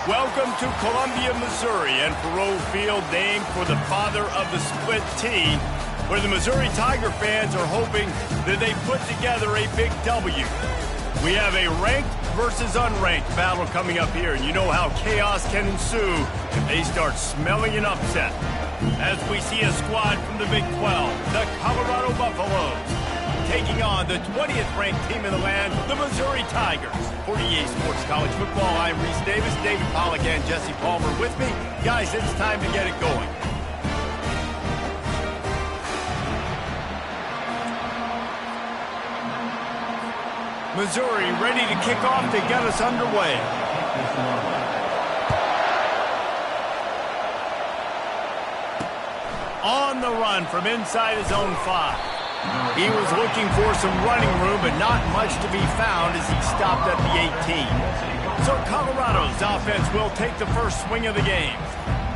Welcome to Columbia, Missouri, and Perot Field, named for the father of the split T, where the Missouri Tiger fans are hoping that they put together a big W. We have a ranked versus unranked battle coming up here, and you know how chaos can ensue if they start smelling an upset. As we see a squad from the Big 12, the Colorado Buffaloes, taking on the 20th ranked team in the land, the Missouri Tigers. For EA Sports College Football, I'm Reese Davis, David Pollack, and Jesse Palmer with me. Guys, it's time to get it going. Missouri ready to kick off to get us underway. On the run from inside his own 5. He was looking for some running room, but not much to be found as he stopped at the 18. So Colorado's offense will take the first swing of the game.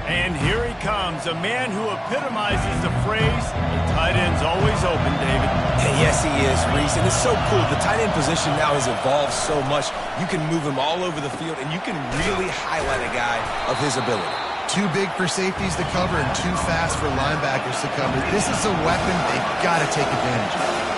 And here he comes, a man who epitomizes the phrase, the tight end's always open, David. And yes, he is, Reese, and it's so cool. The tight end position now has evolved so much. You can move him all over the field, and you can really highlight a guy of his ability. Too big for safeties to cover and too fast for linebackers to cover. This is a weapon they've got to take advantage of.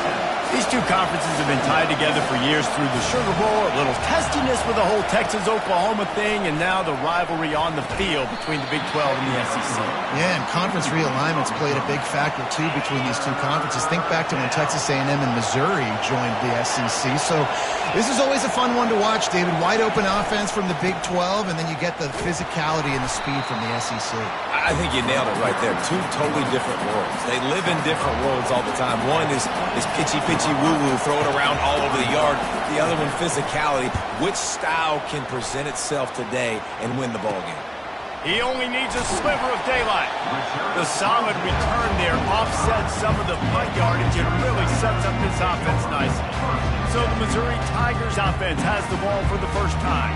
These two conferences have been tied together for years through the Sugar Bowl, a little testiness with the whole Texas-Oklahoma thing, and now the rivalry on the field between the Big 12 and the SEC. Yeah, and conference realignments played a big factor, too, between these two conferences. Think back to when Texas A&M and Missouri joined the SEC. So this is always a fun one to watch, David. Wide open offense from the Big 12, and then you get the physicality and the speed from the SEC. I think you nailed it right there. Two totally different worlds. They live in different worlds all the time. One is pitchy woo-woo, throw it around all over the yard. The other one, physicality. Which style can present itself today and win the ballgame? He only needs a sliver of daylight. The solid return there offsets some of the punt yardage and really sets up this offense nicely. So the Missouri Tigers offense has the ball for the first time.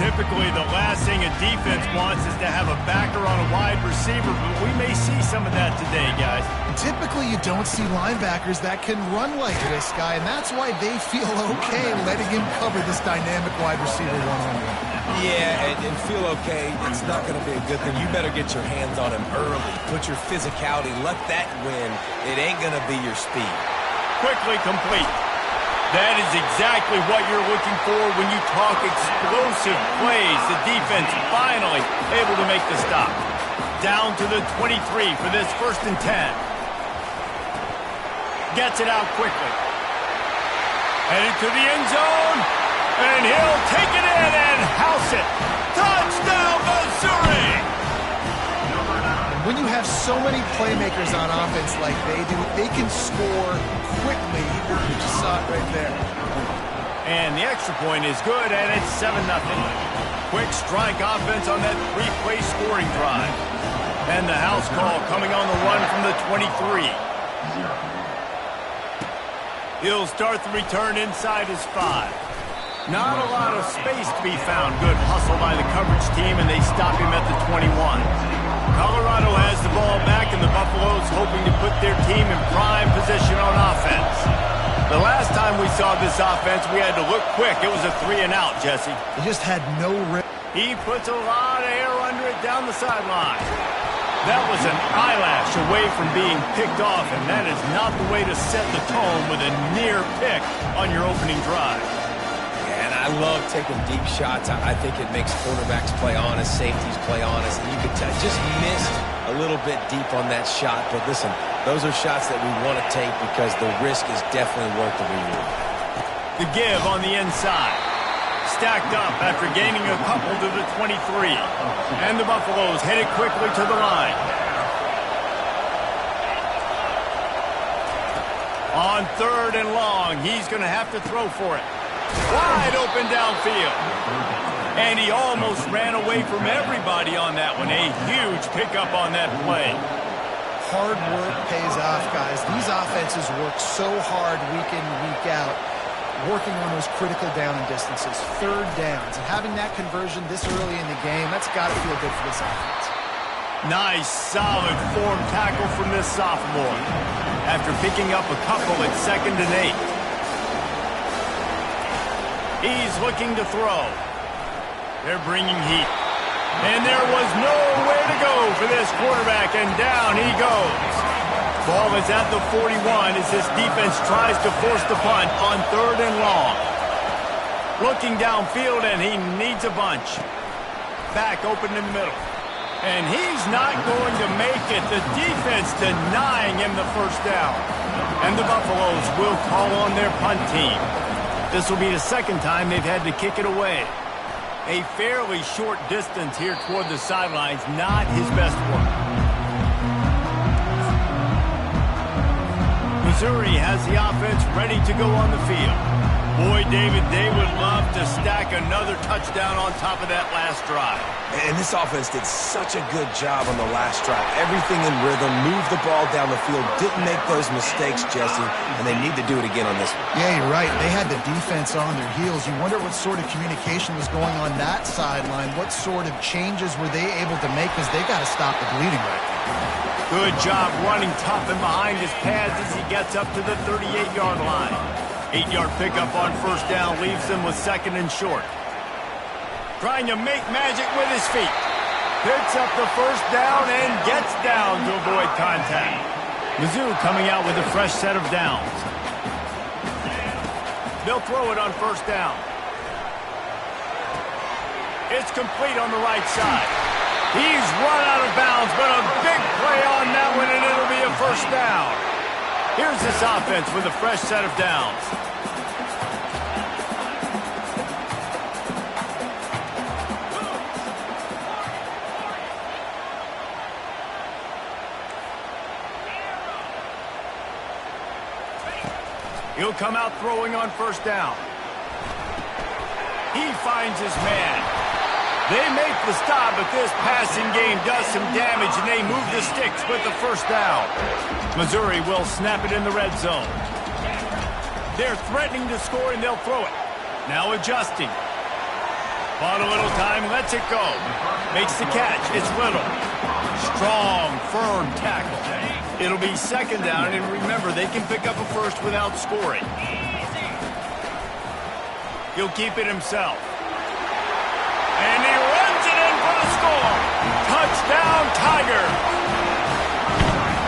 Typically, the last thing a defense wants is to have a backer on a wide receiver, but we may see some of that today, guys. Typically, you don't see linebackers that can run like this guy, and that's why they feel okay letting him cover this dynamic wide receiver one-on-one. Yeah, and feel okay. It's not going to be a good thing. You better get your hands on him early. Put your physicality. Let that win. It ain't going to be your speed. Quickly complete. That is exactly what you're looking for when you talk explosive plays. The defense finally able to make the stop. Down to the 23 for this 1st and 10. Gets it out quickly. Headed to the end zone. And he'll take it in and house it. Touchdown, Missouri! When you have so many playmakers on offense like they do, they can score quickly. You just saw it right there. And the extra point is good, and it's 7-0. Quick strike offense on that 3-play scoring drive. And the house call coming on the run from the 23. He'll start the return inside his 5. Not a lot of space to be found. Good hustle by the coverage team, and they stop him at the 21. Colorado has the ball back, and the Buffaloes hoping to put their team in prime position on offense. The last time we saw this offense, we had to look quick. It was a 3-and-out, Jesse. They just had no rip. He puts a lot of air under it down the sideline. That was an eyelash away from being picked off, and that is not the way to set the tone with a near pick on your opening drive. I love taking deep shots. I think it makes quarterbacks play honest, safeties play honest. And you could tell, just missed a little bit deep on that shot. But listen, those are shots that we want to take because the risk is definitely worth the reward. The give on the inside. Stacked up after gaining a couple to the 23. And the Buffaloes headed quickly to the line. On 3rd and long, he's going to have to throw for it. Wide open downfield. And he almost ran away from everybody on that one. A huge pickup on that play. Hard work pays off, guys. These offenses work so hard week in, week out, working on those critical down and distances, 3rd downs. And having that conversion this early in the game, that's got to feel good for this offense. Nice, solid form tackle from this sophomore. After picking up a couple at 2nd and 8. He's looking to throw. They're bringing heat. And there was nowhere to go for this quarterback, and down he goes. Ball is at the 41 as this defense tries to force the punt on 3rd and long. Looking downfield, and he needs a bunch. Back open in the middle. And he's not going to make it. The defense denying him the first down. And the Buffaloes will call on their punt team. This will be the second time they've had to kick it away. A fairly short distance here toward the sidelines, not his best work. Missouri has the offense ready to go on the field. Boy, David, they would love to stack another touchdown on top of that last drive. And this offense did such a good job on the last drive. Everything in rhythm, moved the ball down the field, didn't make those mistakes, Jesse, and they need to do it again on this one. Yeah, you're right. They had the defense on their heels. You wonder what sort of communication was going on that sideline. What sort of changes were they able to make, because they got to stop the bleeding right now. Good job running tough and behind his pads as he gets up to the 38-yard line. 8-yard pickup on first down leaves them with 2nd and short. Trying to make magic with his feet. Picks up the first down and gets down to avoid contact. Mizzou coming out with a fresh set of downs. They'll throw it on first down. It's complete on the right side. He's run out of bounds, but a big play on that one, and it'll be a first down. Here's this offense with a fresh set of downs. He'll come out throwing on first down. He finds his man. They make the stop, but this passing game does some damage, and they move the sticks with the first down. Missouri will snap it in the red zone. They're threatening to score, and they'll throw it. Now adjusting. Bought a little time, lets it go. Makes the catch. It's Little. Strong, firm tackle. It'll be 2nd down, and remember, they can pick up a first without scoring. He'll keep it himself. And he runs it in for the score. Touchdown, Tiger.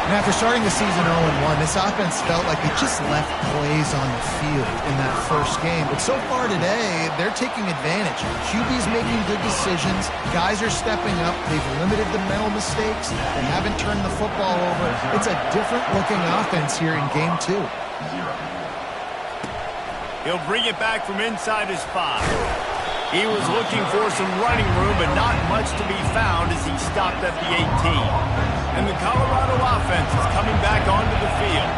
And after starting the season 0-1, this offense felt like it just left plays on the field in that first game. But so far today, they're taking advantage. QB's making good decisions. Guys are stepping up. They've limited the mental mistakes. They haven't turned the football over. It's a different-looking offense here in Game 2. He'll bring it back from inside his 5. He was looking for some running room, but not much to be found as he stopped at the 18. And the Colorado offense is coming back onto the field.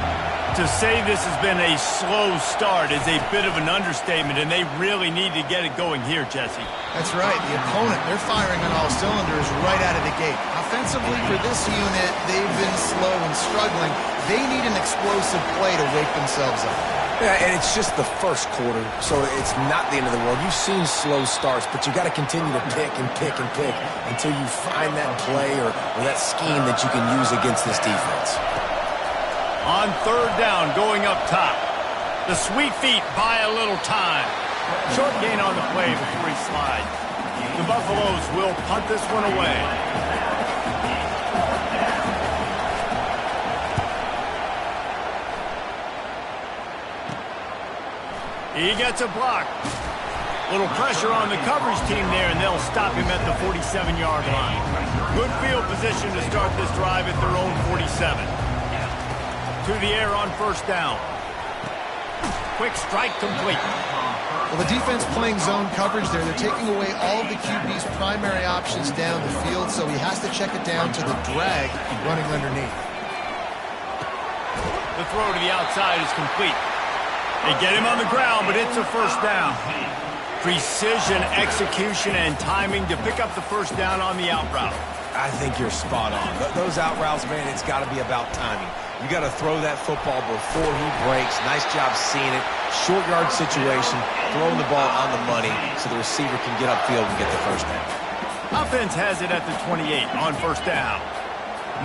To say this has been a slow start is a bit of an understatement, and they really need to get it going here, Jesse. That's right. The opponent, they're firing on all cylinders right out of the gate. Offensively, for this unit, they've been slow and struggling. They need an explosive play to wake themselves up. Yeah, and it's just the first quarter, so it's not the end of the world. You've seen slow starts, but you got to continue to pick and pick and pick until you find that play or that scheme that you can use against this defense. On 3rd down, going up top. The sweet feet buy a little time. Short gain on the play before he slides. The Buffaloes will punt this one away. He gets a block. Little pressure on the coverage team there, and they'll stop him at the 47-yard line. Good field position to start this drive at their own 47. To the air on first down. Quick strike complete. Well, the defense playing zone coverage there. They're taking away all of the QB's primary options down the field, so he has to check it down to the drag running underneath. The throw to the outside is complete. They get him on the ground, but it's a first down. Precision, execution, and timing to pick up the first down on the out route. I think you're spot on. Those out routes, man, it's got to be about timing. You got to throw that football before he breaks. Nice job seeing it. Short yard situation, throwing the ball on the money so the receiver can get upfield and get the first down. Offense has it at the 28 on first down.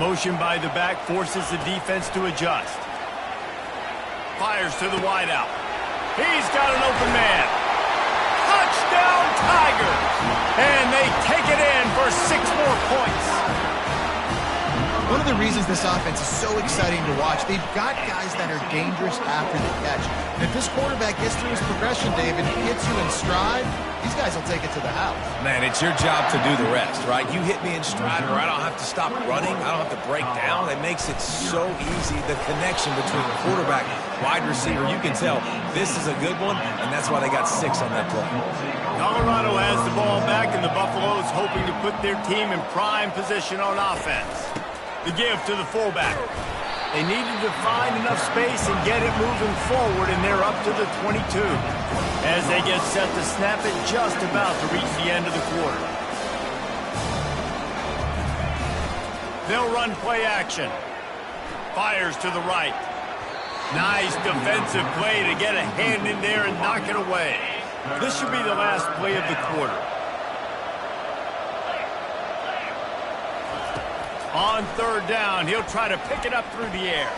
Motion by the back forces the defense to adjust. Fires to the wideout. He's got an open man. Touchdown, Tigers! And they take it in for reasons this offense is so exciting to watch. They've got guys that are dangerous after the catch. And if this quarterback gets through his progression, David, gets you in stride, these guys will take it to the house. Man, it's your job to do the rest, right? You hit me in stride where I don't have to stop running. I don't have to break down. It makes it so easy. The connection between quarterback, wide receiver, you can tell this is a good one, and that's why they got 6 on that play. Colorado has the ball back, and the Buffaloes hoping to put their team in prime position on offense. The give to the fullback. They needed to find enough space and get it moving forward, and they're up to the 22. As they get set to snap it just about to reach the end of the quarter. They'll run play action. Fires to the right. Nice defensive play to get a hand in there and knock it away. This should be the last play of the quarter. On third down, he'll try to pick it up through the air.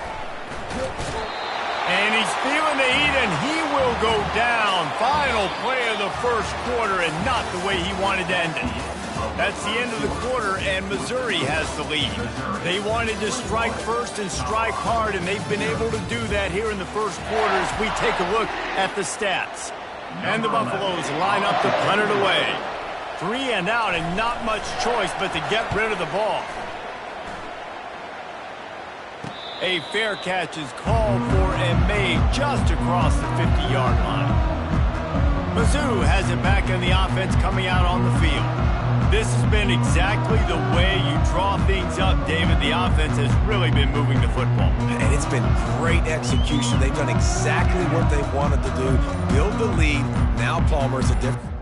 And he's feeling the heat, and he will go down. Final play of the first quarter, and not the way he wanted to end it. That's the end of the quarter, and Missouri has the lead. They wanted to strike first and strike hard, and they've been able to do that here in the first quarter as we take a look at the stats. And the Buffaloes line up to punt it away. 3 and out, and not much choice but to get rid of the ball. A fair catch is called for and made just across the 50-yard line. Mizzou has it back in the offense coming out on the field. This has been exactly the way you draw things up, David. The offense has really been moving the football. And it's been great execution. They've done exactly what they've wanted to do. Build the lead. Now Palmer's a different...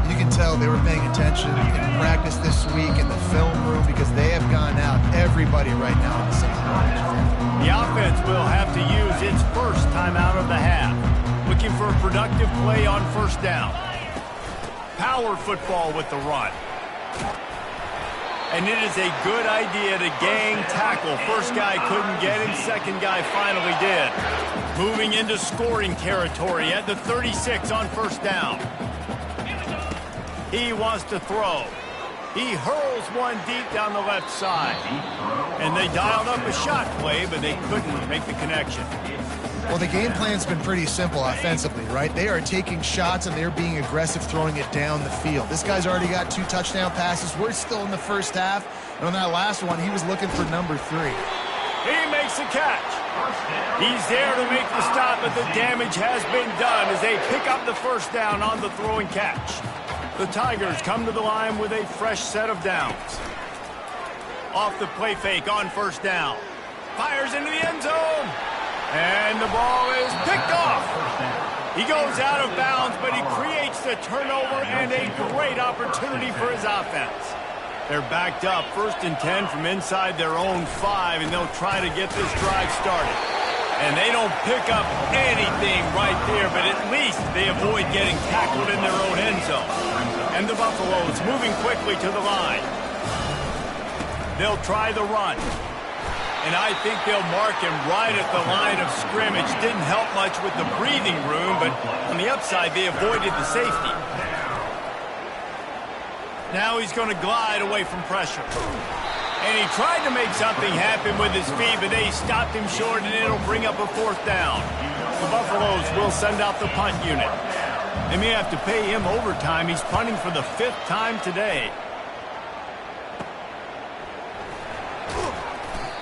You can tell they were paying attention in practice this week in the film room because they have gone out, everybody right now on the same page. The offense will have to use its first timeout of the half. Looking for a productive play on first down. Power football with the run. And it is a good idea to gang tackle. First guy couldn't get him, second guy finally did. Moving into scoring territory at the 36 on first down. He wants to throw. He hurls one deep down the left side. And they dialed up a shot play, but they couldn't make the connection. Well, the game plan's been pretty simple offensively, right? They are taking shots, and they're being aggressive throwing it down the field. This guy's already got 2 touchdown passes. We're still in the first half. And on that last one, he was looking for number 3. He makes a catch. He's there to make the stop, but the damage has been done as they pick up the first down on the throw and catch. The Tigers come to the line with a fresh set of downs. Off the play fake on first down. Fires into the end zone. And the ball is picked off. He goes out of bounds, but he creates the turnover and a great opportunity for his offense. They're backed up 1st and 10 from inside their own 5, and they'll try to get this drive started. And they don't pick up anything right there, but at least they avoid getting tackled in their own end zone. And the Buffaloes moving quickly to the line. They'll try the run. And I think they'll mark him right at the line of scrimmage. Didn't help much with the breathing room, but on the upside, they avoided the safety. Now he's going to glide away from pressure. And he tried to make something happen with his feet, but they stopped him short, and it'll bring up a 4th down. The Buffaloes will send out the punt unit. They may have to pay him overtime. He's punting for the 5th time today.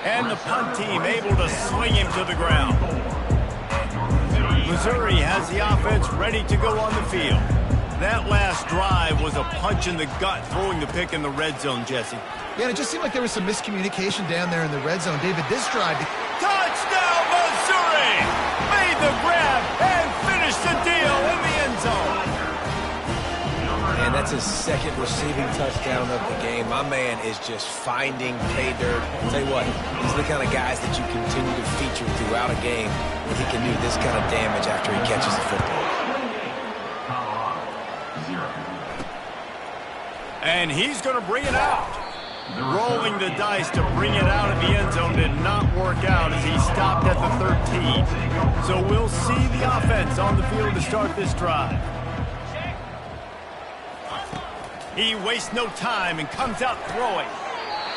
And the punt team able to swing him to the ground. Missouri has the offense ready to go on the field. That last drive was a punch in the gut, throwing the pick in the red zone, Jesse. Yeah, it just seemed like there was some miscommunication down there in the red zone. David, this drive... Touchdown, Missouri! Made the grab and finished the deal in the end zone. And that's his 2nd receiving touchdown of the game. My man is just finding pay dirt. I'll tell you what, these are the kind of guys that you continue to feature throughout a game when he can do this kind of damage after he catches the football. And he's going to bring it out. Rolling the dice to bring it out of the end zone did not work out as he stopped at the 13. So we'll see the offense on the field to start this drive. He wastes no time and comes out throwing.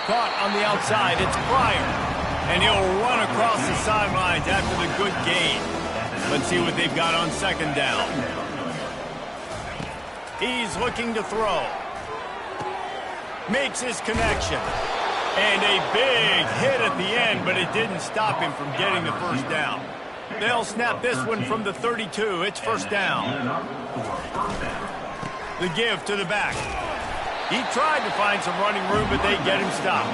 Caught on the outside, it's Pryor. And he'll run across the sidelines after the good gain. Let's see what they've got on second down. He's looking to throw. Makes his connection. And a big hit at the end, but it didn't stop him from getting the first down. They'll snap this one from the 32. It's first down. The give to the back. He tried to find some running room, but they get him stopped.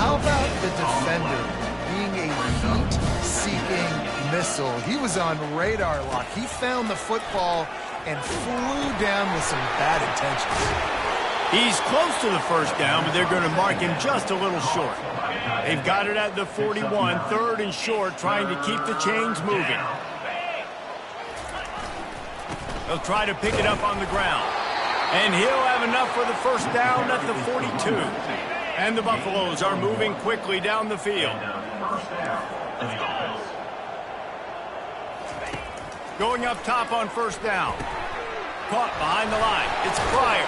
How about the defender being a heat-seeking missile? He was on radar lock. He found the football and flew down with some bad intentions. He's close to the first down, but they're going to mark him just a little short. They've got it at the 41, third and short, trying to keep the chains moving. They'll try to pick it up on the ground. And he'll have enough for the first down at the 42. And the Buffaloes are moving quickly down the field. Going up top on first down. Caught behind the line. It's Pryor.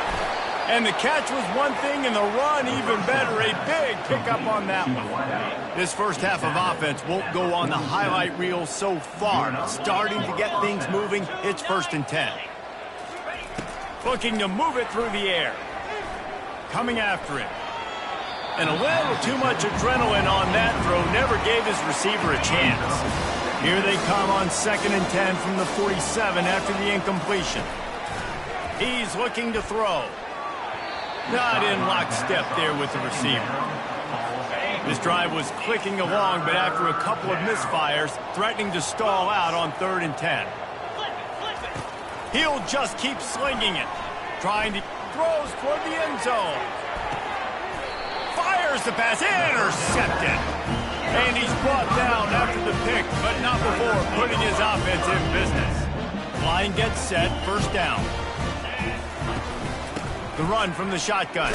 And the catch was one thing, and the run even better. A big pickup on that one. This first half of offense won't go on the highlight reel so far. But starting to get things moving, it's 1st and 10. Looking to move it through the air. Coming after it. And a little too much adrenaline on that throw. Never gave his receiver a chance. Here they come on 2nd and 10 from the 47 after the incompletion. He's looking to throw. Not in lockstep there with the receiver. This drive was clicking along, but after a couple of misfires, threatening to stall out on 3rd and 10. He'll just keep slinging it. Trying to throws toward the end zone. Fires the pass. Intercepted. And he's brought down after the pick, but not before putting his offense in business. Line gets set. First down. The run from the shotgun.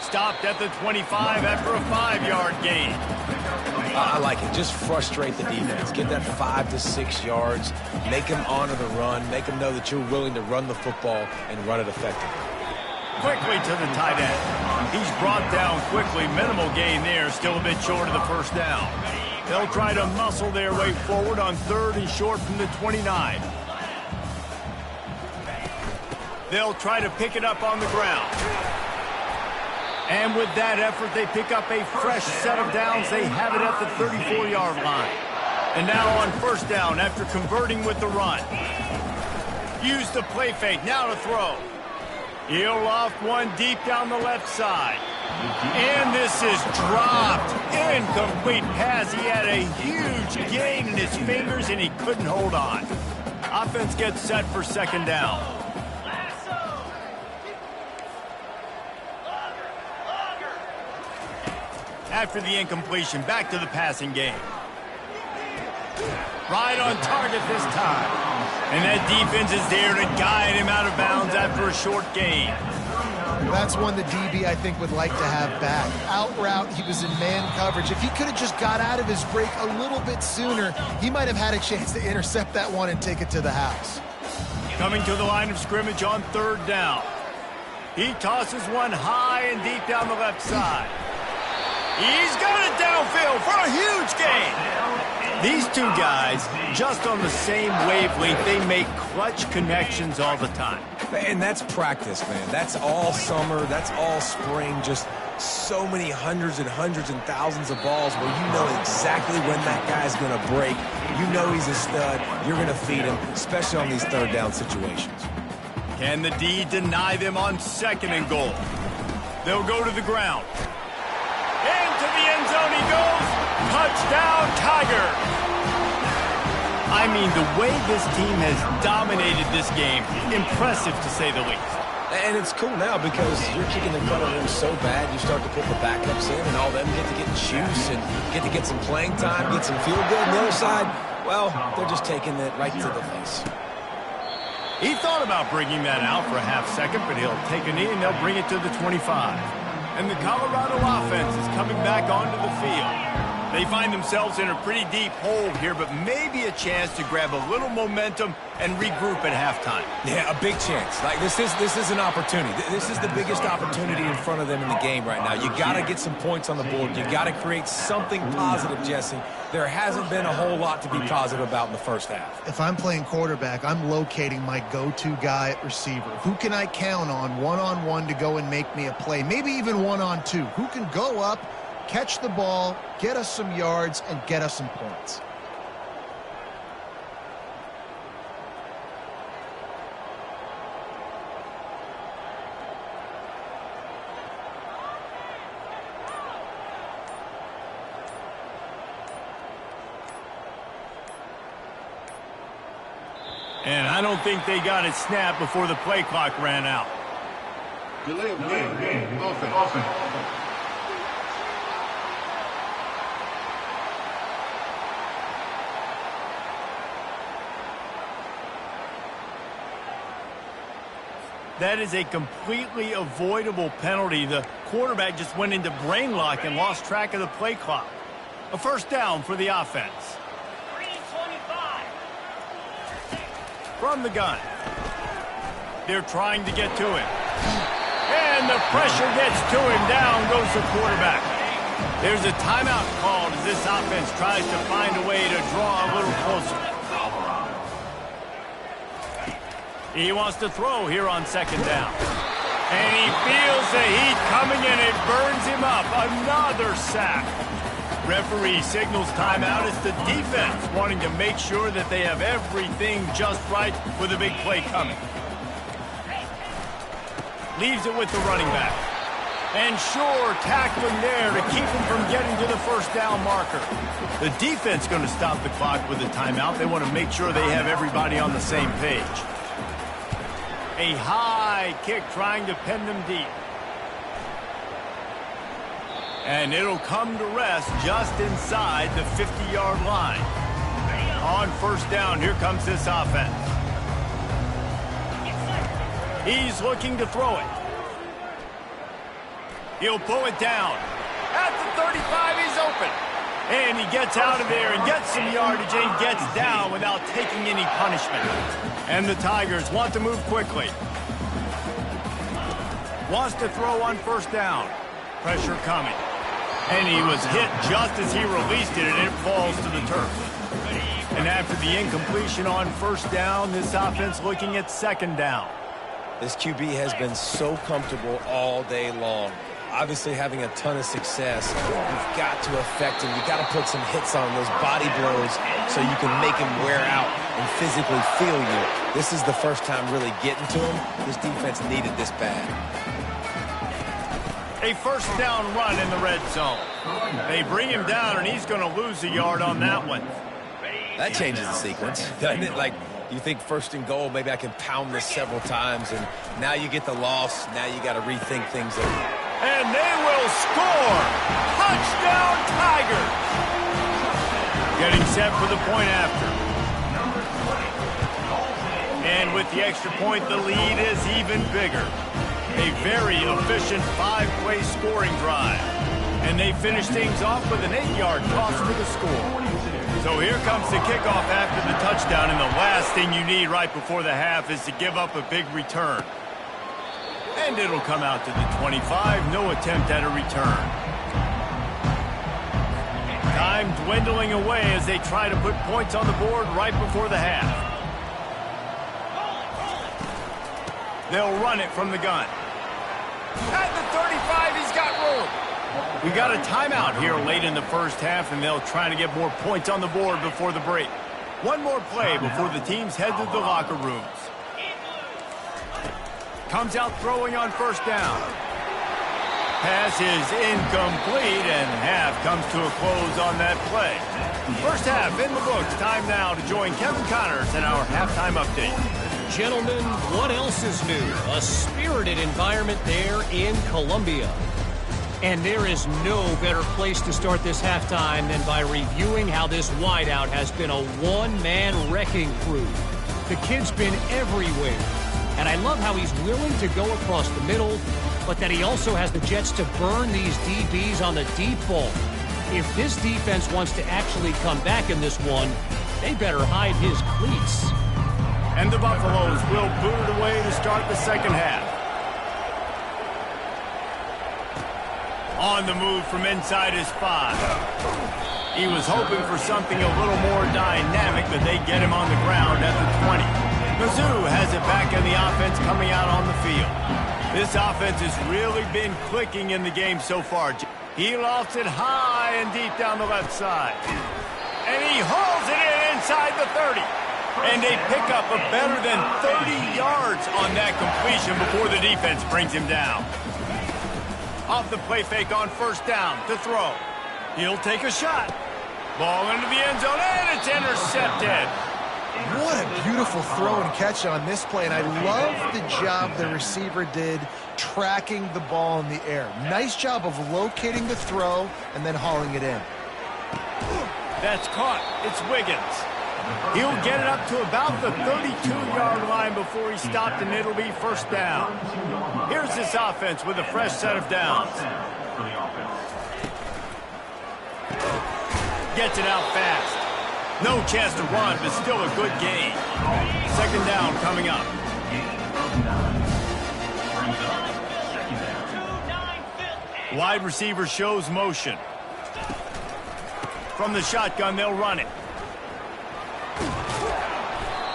Stopped at the 25 after a 5-yard gain. I like it. Just frustrate the defense. Get that 5 to 6 yards. Make them honor the run. Make them know that you're willing to run the football and run it effectively. Quickly to the tight end. He's brought down quickly. Minimal gain there. Still a bit short of the first down. They'll try to muscle their way forward on 3rd and short from the 29. They'll try to pick it up on the ground. And with that effort, they pick up a fresh set of downs. They have it at the 34-yard line. And now on first down after converting with the run. Use the play fake. Now to throw. He'll loft one deep down the left side. And this is dropped. Incomplete pass. He had a huge gain in his fingers, and he couldn't hold on. Offense gets set for 2nd down. After the incompletion, back to the passing game. Right on target this time. And that defense is there to guide him out of bounds after a short gain. That's one the DB, I think, would like to have back. Out route, he was in man coverage. If he could have just got out of his break a little bit sooner, he might have had a chance to intercept that one and take it to the house. Coming to the line of scrimmage on 3rd down. He tosses one high and deep down the left side. He's got it downfield for a huge gain. These two guys, just on the same wavelength, they make clutch connections all the time. And that's practice, man. That's all summer. That's all spring. Just so many hundreds and thousands of balls where you know exactly when that guy's going to break. You know he's a stud. You're going to feed him, especially on these 3rd down situations. Can the D deny them on 2nd and goal? They'll go to the ground. Into the end zone he goes. Touchdown, Tiger. I mean, the way this team has dominated this game, impressive to say the least. And it's cool now because you're kicking the front of them so bad, you start to put the backups in, and all them get to get juice and get to get some playing time, get some field goal. On the other side, well, they're just taking it right to the face. He thought about bringing that out for a half second, but he'll take a knee and they'll bring it to the 25. And the Colorado offense is coming back onto the field. They find themselves in a pretty deep hole here, but maybe a chance to grab a little momentum and regroup at halftime. Yeah, a big chance. Like this is an opportunity. This is the biggest opportunity in front of them in the game right now. You got to get some points on the board. You got to create something positive, Jesse. There hasn't been a whole lot to be positive about in the first half. If I'm playing quarterback, I'm locating my go-to guy at receiver. Who can I count on one-on-one to go and make me a play? Maybe even one-on-two. Who can go up, catch the ball, get us some yards, and get us some points? And I don't think they got it snapped before the play clock ran out. Delay of game. Offense. That is a completely avoidable penalty. The quarterback just went into brain lock and lost track of the play clock. A first down for the offense. From the gun. They're trying to get to him. And the pressure gets to him. Down goes the quarterback. There's a timeout called as this offense tries to find a way to draw a little closer. He wants to throw here on second down. And he feels the heat coming in. It burns him up. Another sack. Referee signals timeout. It's the defense wanting to make sure that they have everything just right with a big play coming. Leaves it with the running back. And sure, tackling there to keep him from getting to the first down marker. The defense going to stop the clock with a timeout. They want to make sure they have everybody on the same page. A high kick trying to pin them deep. And it'll come to rest just inside the 50-yard line. On first down, here comes this offense. He's looking to throw it. He'll pull it down. At the 35, he's open. And he gets out of there and gets some yardage and gets down without taking any punishment. And the Tigers want to move quickly. Wants to throw on first down. Pressure coming. And he was hit just as he released it, and it falls to the turf. And after the incompletion on first down, this offense looking at second down. This QB has been so comfortable all day long. Obviously having a ton of success. You've got to affect him. You've got to put some hits on those body blows so you can make him wear out and physically feel you. This is the first time really getting to him. This defense needed this bad. A first down run in the red zone. They bring him down, and he's going to lose a yard on that one. That changes the sequence, doesn't it? Like, you think first and goal, maybe I can pound this several times, and now you get the loss. Now you got to rethink things. And they will score! Touchdown, Tigers! Getting set for the point after. And with the extra point, the lead is even bigger. A very efficient 5-play scoring drive. And they finish things off with an 8-yard toss for the score. So here comes the kickoff after the touchdown, and the last thing you need right before the half is to give up a big return. And it'll come out to the 25. No attempt at a return. Time dwindling away as they try to put points on the board right before the half. They'll run it from the gun. At the 35, he's got room. We got a timeout here late in the first half, and they'll try to get more points on the board before the break. One more play before the teams head to the locker rooms. Comes out throwing on first down. Pass is incomplete, and half comes to a close on that play. First half in the books. Time now to join Kevin Connors in our halftime update. Gentlemen, what else is new? A spirited environment there in Columbia. And there is no better place to start this halftime than by reviewing how this wideout has been a one-man wrecking crew. The kid's been everywhere. And I love how he's willing to go across the middle, but that he also has the jets to burn these DBs on the deep ball. If this defense wants to actually come back in this one, they better hide his cleats. And the Buffaloes will boot it away to start the second half. On the move from inside his 5. He was hoping for something a little more dynamic, but they get him on the ground at the 20. Mizzou has it back in the offense coming out on the field. This offense has really been clicking in the game so far. He lofts it high and deep down the left side. And he hauls it in inside the 30. And they pick up a better than 30 yards on that completion before the defense brings him down. Off the play fake on first down to throw. He'll take a shot. Ball into the end zone, and it's intercepted. What a beautiful throw and catch on this play, and I love the job the receiver did tracking the ball in the air. Nice job of locating the throw and then hauling it in. That's caught. It's Wiggins. He'll get it up to about the 32-yard line before he stopped, and it'll be first down. Here's this offense with a fresh set of downs. Gets it out fast. No chance to run, but still a good gain. Second down coming up. Wide receiver shows motion. From the shotgun, they'll run it.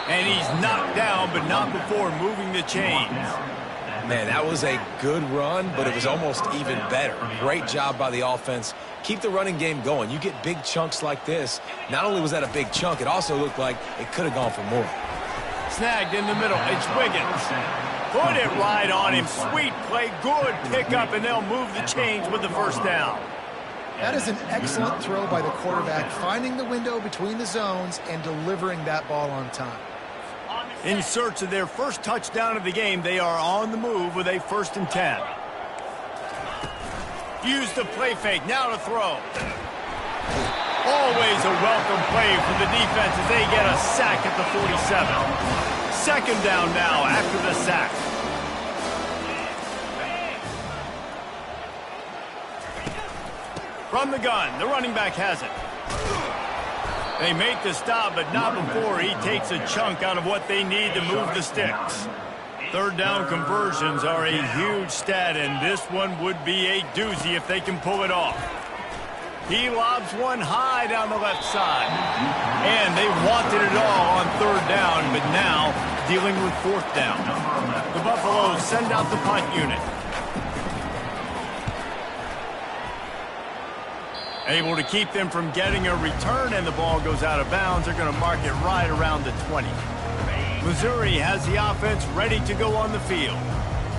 And he's knocked down, but not before moving the chains. Man, that was a good run, but it was almost even better. Great job by the offense. Keep the running game going. You get big chunks like this. Not only was that a big chunk, it also looked like it could have gone for more. Snagged in the middle. It's Wiggins. Put it right on him. Sweet play. Good pickup, and they'll move the chains with the first down. That is an excellent throw by the quarterback, finding the window between the zones and delivering that ball on time. In search of their first touchdown of the game, they are on the move with a 1st and 10. Use the play fake, now to throw. Always a welcome play for the defense as they get a sack at the 47. Second down now after the sack. From the gun, the running back has it. They make the stop, but not before he takes a chunk out of what they need to move the sticks. Third down conversions are a huge stat, and this one would be a doozy if they can pull it off. He lobs one high down the left side. And they wanted it all on third down, but now dealing with fourth down. The Buffaloes send out the punt unit. Able to keep them from getting a return, and the ball goes out of bounds. They're going to mark it right around the 20. Missouri has the offense ready to go on the field.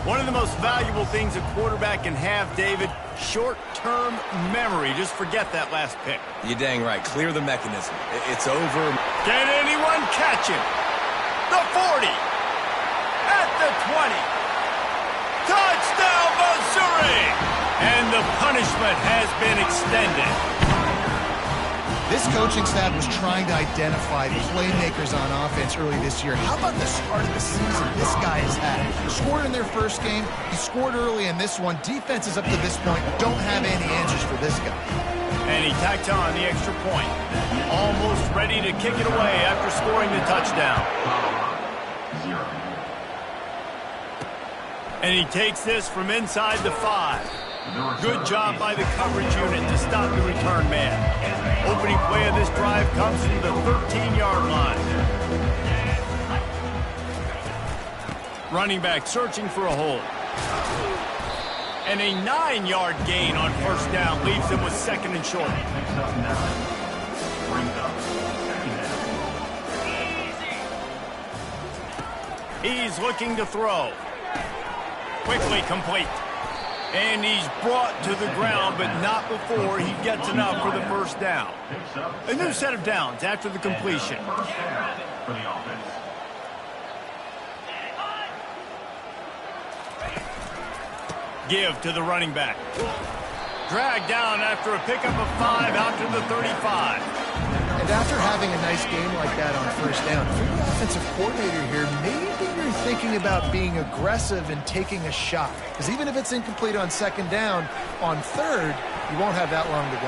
One of the most valuable things a quarterback can have, David, short-term memory. Just forget that last pick. You're dang right. Clear the mechanism. It's over. Can anyone catch him? The 40. At the 20. Touchdown, Missouri! And the punishment has been extended. This coaching staff was trying to identify playmakers on offense early this year. How about the start of the season this guy has had? Scored in their first game. He scored early in this one. Defenses up to this point don't have any answers for this guy. And he tacked on the extra point. Almost ready to kick it away after scoring the touchdown. And he takes this from inside the 5. Good job by the coverage unit to stop the return man. Opening play of this drive comes from the 13-yard line. Running back searching for a hole. And a 9-yard gain on first down leaves them with 2nd and short. He's looking to throw. Quickly complete. And he's brought to the ground, but not before he gets enough for the first down. A new set of downs after the completion. Give to the running back. Dragged down after a pickup of 5 out to the 35. And And after having a nice game like that on first down, if you're the offensive coordinator here, maybe you're thinking about being aggressive and taking a shot. Because even if it's incomplete on second down, on third, you won't have that long to go.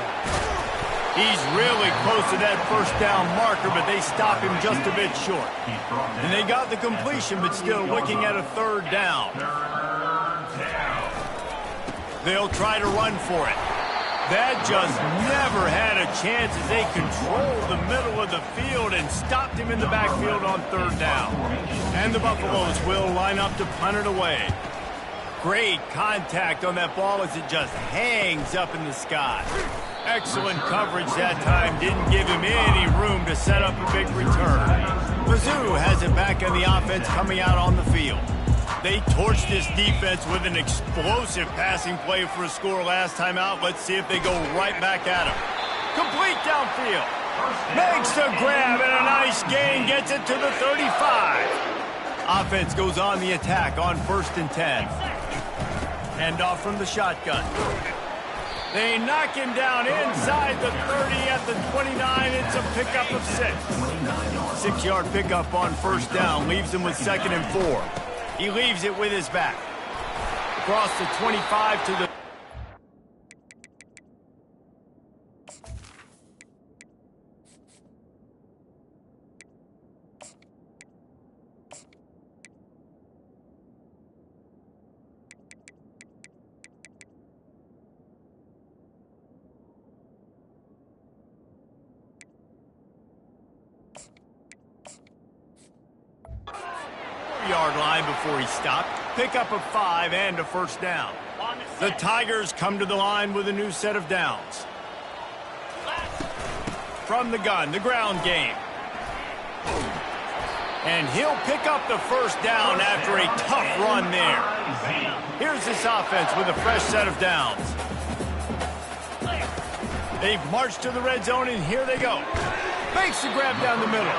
He's really close to that first down marker, but they stop him just a bit short. And they got the completion, but still looking at a third down. They'll try to run for it. That just never had a chance as they controlled the middle of the field and stopped him in the backfield on third down. And the Buffaloes will line up to punt it away. Great contact on that ball as it just hangs up in the sky. Excellent coverage that time. Didn't give him any room to set up a big return. Mizzou has it back in the offense coming out on the field. They torched this defense with an explosive passing play for a score last time out. Let's see if they go right back at him. Complete downfield. Makes the grab and a nice gain. Gets it to the 35. Offense goes on the attack on 1st and 10. Hand off from the shotgun. They knock him down inside the 30 at the 29. It's a pickup of 6. 6-yard pickup on first down. Leaves him with 2nd and 4. He leaves it with his back. Across the 25 to the... yard line before he stopped. Pickup of 5 and a first down. The Tigers come to the line with a new set of downs. From the gun, the ground game. And he'll pick up the first down after a tough run there. Here's this offense with a fresh set of downs. They've marched to the red zone, and here they go. Makes the grab down the middle.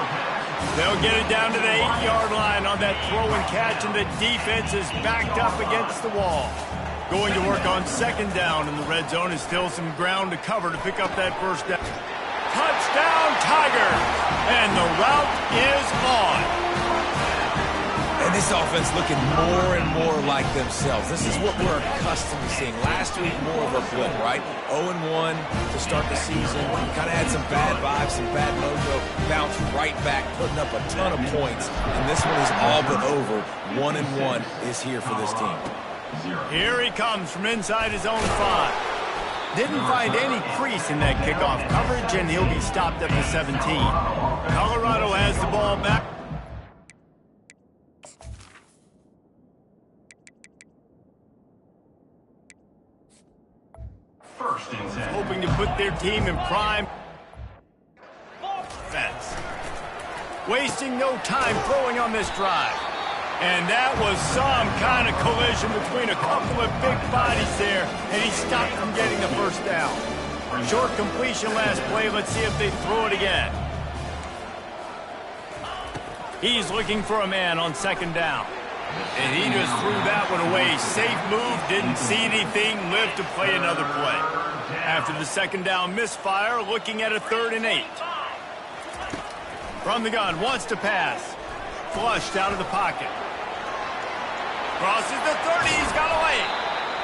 They'll get it down to the 8-yard line on that throw and catch, and the defense is backed up against the wall. Going to work on 2nd down in the red zone, and still some ground to cover to pick up that first down. Touchdown, Tigers! And the route is on. And this offense looking more and more like themselves. This is what we're accustomed to seeing. Last week, more of a blip, right? 0-1 to start the season. Kind of had some bad vibes, some bad mojo. Bounced right back, putting up a ton of points. And this one is all but over. 1-1 is here for this team. Here he comes from inside his own 5. Didn't find any crease in that kickoff coverage, and he'll be stopped at the 17. Colorado has the ball back. Hoping to put their team in prime defense. Wasting no time throwing on this drive. And that was some kind of collision between a couple of big bodies there, and he stopped from getting the first down. Short completion last play. Let's see if they throw it again. He's looking for a man on 2nd down. And he just threw that one away. Safe move, didn't see anything, lived to play another play. After the 2nd down misfire, looking at a 3rd and 8. From the gun, wants to pass. Flushed out of the pocket. Crosses the 30, he's got away.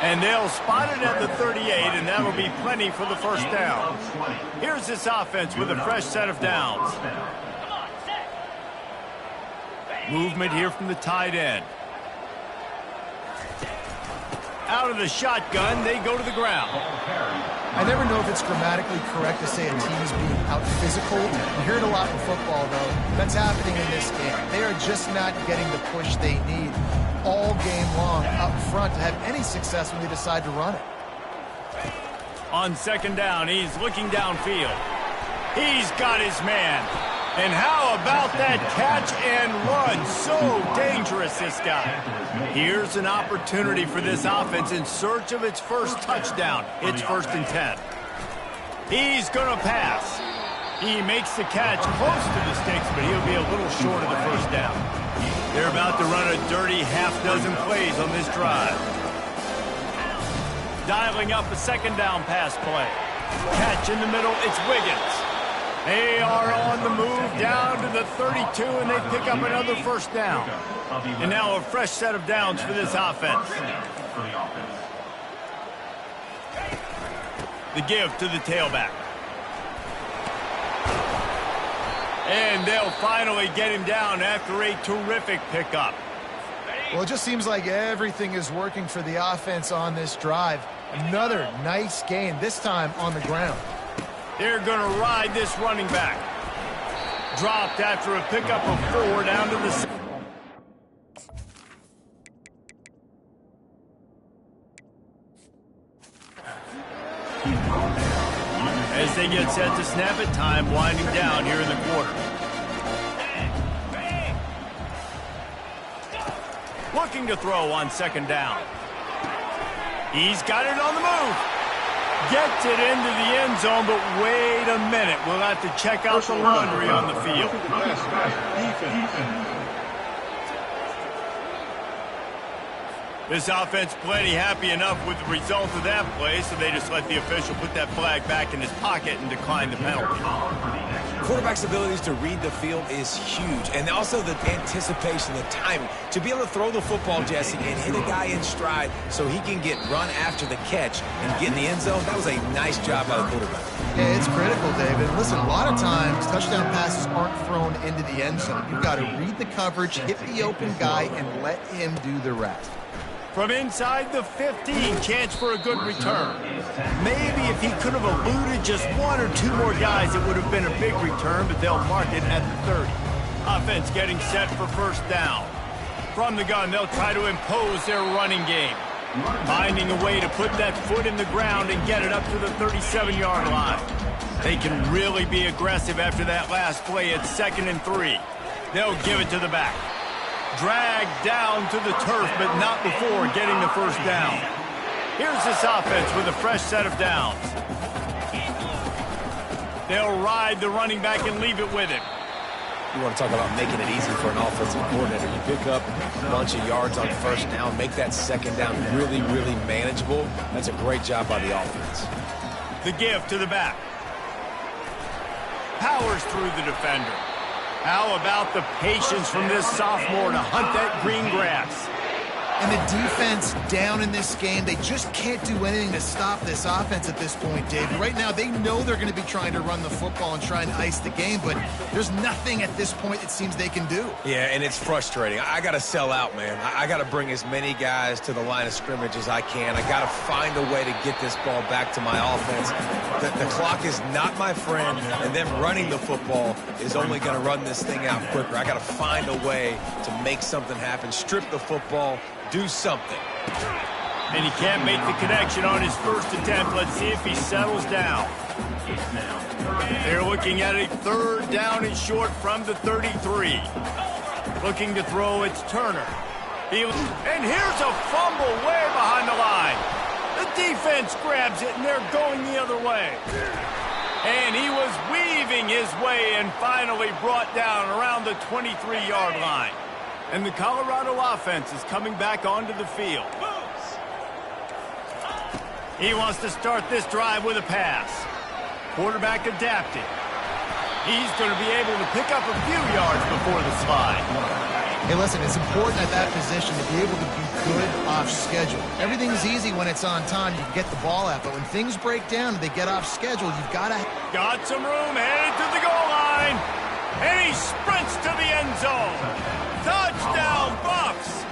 And they'll spot it at the 38, and that'll be plenty for the first down. Here's this offense with a fresh set of downs. Movement here from the tight end. Out of the shotgun, they go to the ground. I never know if it's grammatically correct to say a team's being out-physical. You hear it a lot in football, though. That's happening in this game. They are just not getting the push they need all game long up front to have any success when they decide to run it. On 2nd down, he's looking downfield. He's got his man. And how about that catch and run? So dangerous, this guy. Here's an opportunity for this offense in search of its first touchdown. It's 1st and 10. He's going to pass. He makes the catch close to the sticks, but he'll be a little short of the first down. They're about to run a dirty half-dozen plays on this drive. Dialing up a 2nd down pass play. Catch in the middle, it's Wiggins. They are on the move down to the 32, and they pick up another first down. And now a fresh set of downs for this offense. The give to the tailback. And they'll finally get him down after a terrific pickup. Well, it just seems like everything is working for the offense on this drive. Another nice gain, this time on the ground. They're going to ride this running back. Dropped after a pickup of 4 down to the... As they get set to snap it, time winding down here in the quarter. Looking to throw on second down. He's got it on the move. Gets it into the end zone, but wait a minute. We'll have to check out the laundry on the field. This offense plenty happy enough with the result of that play, so they just let the official put that flag back in his pocket and decline the penalty. Quarterback's abilities to read the field is huge, and also the anticipation, the timing. To be able to throw the football, Jesse, and hit a guy in stride so he can get run after the catch and get in the end zone, that was a nice job by the quarterback. Yeah, it's critical, David. Listen, a lot of times touchdown passes aren't thrown into the end zone. You've got to read the coverage, hit the open guy, and let him do the rest. From inside the 15, chance for a good return. Maybe if he could have eluded just 1 or 2 more guys, it would have been a big return, but they'll mark it at the 30. Offense getting set for first down. From the gun, they'll try to impose their running game. Finding a way to put that foot in the ground and get it up to the 37-yard line. They can really be aggressive after that last play at 2nd and 3. They'll give it to the back. Dragged down to the turf, but not before getting the first down. Here's this offense with a fresh set of downs. They'll ride the running back and leave it with him. You want to talk about making it easy for an offensive coordinator. You pick up a bunch of yards on first down, make that second down really, really manageable. That's a great job by the offense. The give to the back. Powers through the defender. How about the patience from this sophomore to hunt that green grass? And the defense down in this game, they just can't do anything to stop this offense at this point, David. Right now, they know they're going to be trying to run the football and try and ice the game, but there's nothing at this point it seems they can do. Yeah, and it's frustrating. I got to sell out, man. I got to bring as many guys to the line of scrimmage as I can. I got to find a way to get this ball back to my offense. The clock is not my friend, and them running the football is only going to run this thing out quicker. I got to find a way to make something happen, strip the football, do something. And he can't make the connection on his first attempt. Let's see if he settles down. They're looking at a 3rd down and short from the 33. Looking to throw, it's Turner. And here's a fumble way behind the line. The defense grabs it, and they're going the other way. And he was weaving his way and finally brought down around the 23-yard line. And the Colorado offense is coming back onto the field. He wants to start this drive with a pass. Quarterback adapting. He's going to be able to pick up a few yards before the slide. Hey, listen, it's important at that position to be able to be good off schedule. Everything's easy when it's on time. You can get the ball out, but when things break down and they get off schedule, you've got to... Got some room, headed to the goal line. And he sprints to the end zone. Touchdown, Bucks!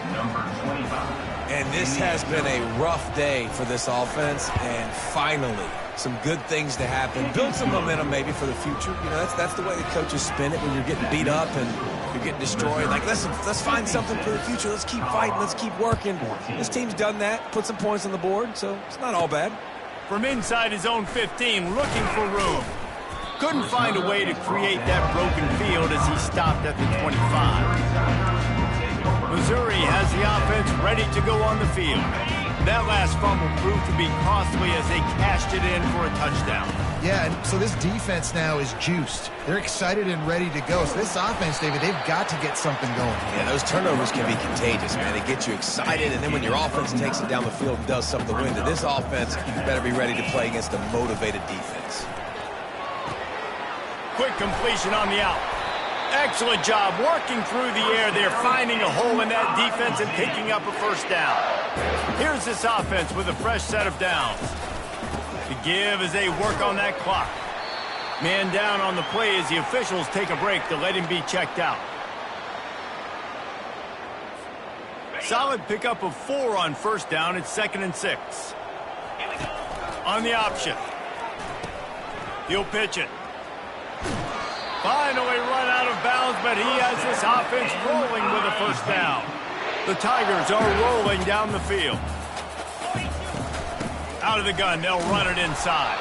And this has been a rough day for this offense, and finally, some good things to happen. Build some momentum maybe for the future. You know, that's the way the coaches spin it when you're getting beat up and you're getting destroyed. Like, listen, let's find something for the future. Let's keep fighting. Let's keep working. This team's done that, put some points on the board, so it's not all bad. From inside his own 15, looking for room. Couldn't find a way to create that broken field as he stopped at the 25. Missouri has the offense ready to go on the field. That last fumble proved to be costly as they cashed it in for a touchdown. Yeah, and so this defense now is juiced. They're excited and ready to go. So this offense, David, they've got to get something going. Yeah, those turnovers can be contagious, man. They get you excited, and then when your offense takes it down the field and does something to win, this offense better be ready to play against a motivated defense. quick completion on the out. Excellent job working through the air there, finding a hole in that defense and picking up a first down. Here's this offense with a fresh set of downs. To give as they work on that clock. Man down on the play as the officials take a break to let him be checked out. Solid pickup of 4 on first down. It's 2nd and 6. On the option. He'll pitch it. Finally run out of bounds, but he has this offense rolling with a first down. The Tigers are rolling down the field. Out of the gun, they'll run it inside.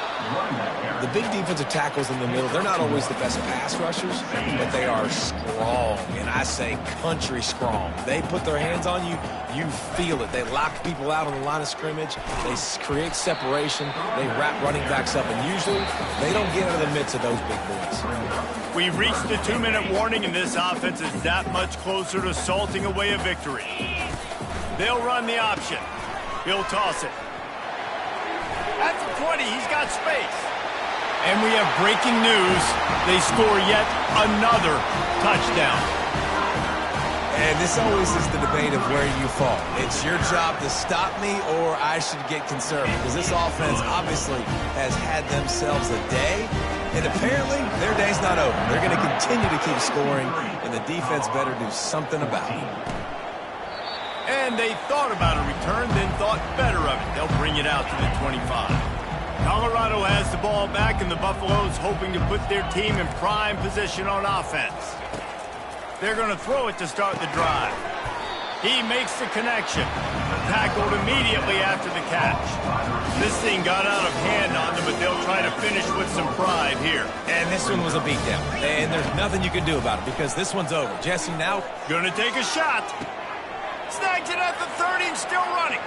The big defensive tackles in the middle, they're not always the best pass rushers, but they are strong, and I say country strong. They put their hands on you, you feel it. They lock people out on the line of scrimmage. They create separation. They wrap running backs up, and usually they don't get out of the midst of those big boys. We've reached the 2-minute warning, and this offense is that much closer to salting away a victory. They'll run the option. He'll toss it. At the 20, he's got space. And we have breaking news. They score yet another touchdown. And this always is the debate of where you fall. It's your job to stop me, or I should get concerned. Because this offense obviously has had themselves a day. And apparently, their day's not over. They're going to continue to keep scoring, and the defense better do something about it. And they thought about a return, then thought better of it. They'll bring it out to the 25. Colorado has the ball back, and the Buffaloes hoping to put their team in prime position on offense. They're going to throw it to start the drive. He makes the connection. Tackled immediately after the catch. This thing got out of hand on them, but they'll try to finish with some pride here. And this one was a beatdown. And there's nothing you can do about it because this one's over. Jesse now going to take a shot. Snags it at the 30 and still running.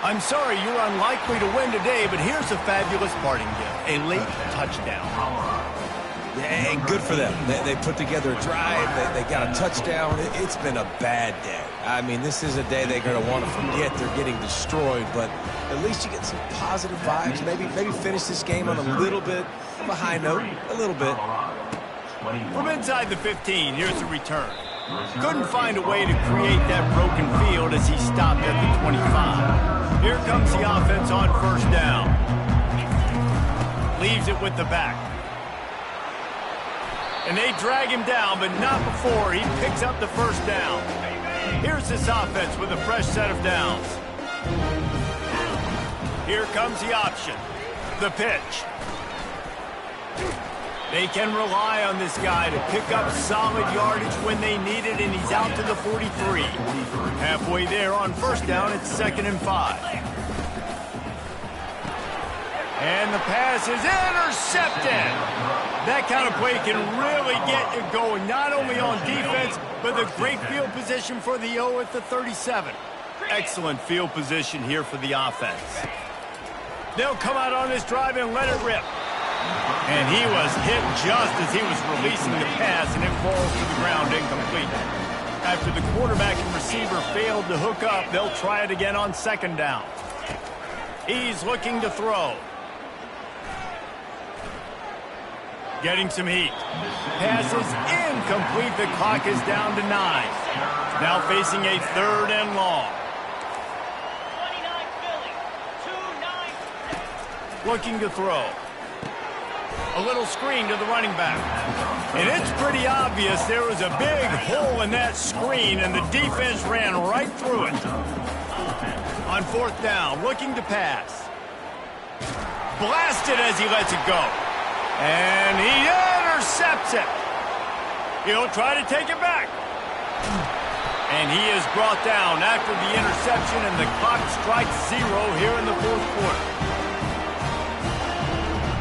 I'm sorry, you're unlikely to win today, but here's a fabulous parting gift. A late touchdown. Yeah, and good for them. They put together a drive. They got a touchdown. It's been a bad day. I mean, this is a day they're going to want to forget. They're getting destroyed, but at least you get some positive vibes. Maybe finish this game on a little bit of a high note. A little bit. From inside the 15, here's the return. Couldn't find a way to create that broken field as he stopped at the 25. Here comes the offense on first down. Leaves it with the back. And they drag him down, but not before he picks up the first down. Here's this offense with a fresh set of downs. Here comes the option. The pitch. They can rely on this guy to pick up solid yardage when they need it, and he's out to the 43. Halfway there on first down, it's 2nd and 5. And the pass is intercepted. That kind of play can really get you going, not only on defense, but the great field position for the O at the 37. Excellent field position here for the offense. They'll come out on this drive and let it rip. And he was hit just as he was releasing the pass, and it falls to the ground incomplete. After the quarterback and receiver failed to hook up, they'll try it again on 2nd down. He's looking to throw. Getting some heat. Pass is incomplete. The clock is down to 9. Now facing a 3rd and long. Looking to throw. A little screen to the running back. And it's pretty obvious there was a big hole in that screen, and the defense ran right through it. On 4th down, looking to pass. Blasted as he lets it go. And he intercepts it. He'll try to take it back. And he is brought down after the interception, and the clock strikes 0 here in the 4th quarter.